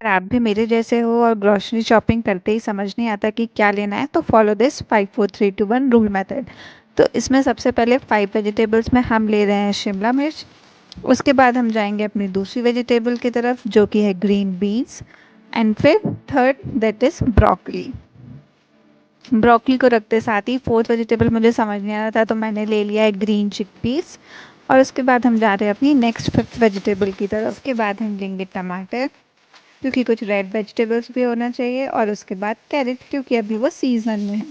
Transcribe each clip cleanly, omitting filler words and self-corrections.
अगर आप भी मेरे जैसे हो और ग्रोसरी शॉपिंग करते ही समझ नहीं आता कि क्या लेना है, तो फॉलो दिस 5 4 3 2 1 रूल मेथड। तो इसमें सबसे पहले 5 वेजिटेबल्स में हम ले रहे हैं शिमला मिर्च। उसके बाद हम जाएंगे अपनी दूसरी वेजिटेबल की तरफ, जो कि है ग्रीन बीन्स। एंड फिर third, that is broccoli. Broccoli को रखते साथ ही फोर्थ वेजिटेबल मुझे समझ नहीं आ रहा था, तो मैंने ले लिया है ग्रीन चिकपीस। और उसके बाद हम जा रहे हैं अपनी नेक्स्ट फिफ्थ वेजिटेबल की तरफ। उसके बाद हम लेंगे टमाटर, क्योंकि कुछ रेड वेजिटेबल्स भी होना चाहिए। और उसके बाद कैरेट, क्योंकि अभी वो सीजन में है।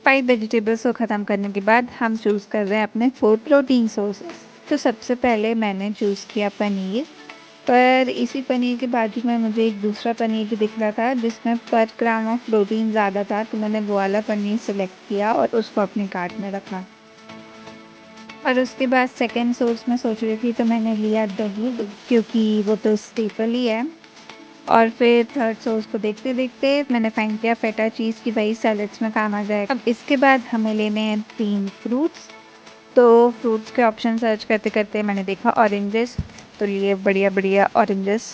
5 वेजिटेबल्स को ख़त्म करने के बाद हम चूज़ कर रहे हैं अपने 4 प्रोटीन सोर्सेस। तो सबसे पहले मैंने चूज़ किया पनीर। पर इसी पनीर के बाजू में मुझे एक दूसरा पनीर भी दिख रहा था जिसमें पर ग्राम ऑफ प्रोटीन ज़्यादा था, तो मैंने वो वाला पनीर सेलेक्ट किया और उसको अपने कार्ट में रखा। और उसके बाद सेकंड सोर्स में सोच रही थी, तो मैंने लिया दही, क्योंकि वो तो स्टेपल ही है। और फिर थर्ड सोर्स को देखते देखते मैंने फाइंड किया फेटा चीज़ की, वही सैलड्स में काम आ जाएगा। अब इसके बाद हमें लेने हैं 3 फ्रूट्स। तो फ्रूट्स के ऑप्शन सर्च करते करते मैंने देखा ऑरेंजेस, तो लिए बढ़िया बढ़िया ऑरेंजेस।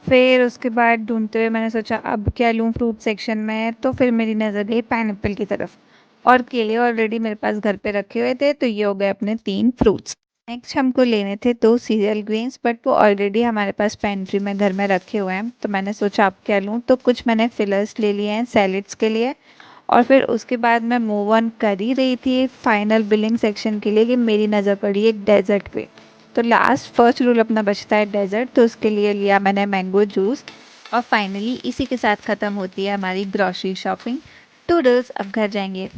फिर उसके बाद ढूंढते हुए मैंने सोचा अब क्या लूँ फ्रूट सेक्शन में, तो फिर मेरी नज़र गई पाइनएप्पल की तरफ। और केले ऑलरेडी मेरे पास घर पे रखे हुए थे, तो ये हो गए अपने 3 फ्रूट्स। नेक्स्ट हमको लेने थे 2 सीरियल ग्रेन्स, बट वो ऑलरेडी हमारे पास पेंट्री में घर में रखे हुए हैं, तो मैंने सोचा अब क्या लूँ, तो कुछ मैंने फिलर्स ले लिए हैं सैलेड्स के लिए। और फिर उसके बाद मैं मूव ऑन कर ही रही थी फाइनल बिलिंग सेक्शन के लिए कि मेरी नज़र पड़ी एक डेजर्ट पे। तो लास्ट फर्स्ट रूल अपना बचता है डेजर्ट, तो उसके लिए लिया मैंने मैंगो जूस। और फाइनली इसी के साथ ख़त्म होती है हमारी ग्रॉसरी शॉपिंग। टूडल्स, अब घर जाएंगे।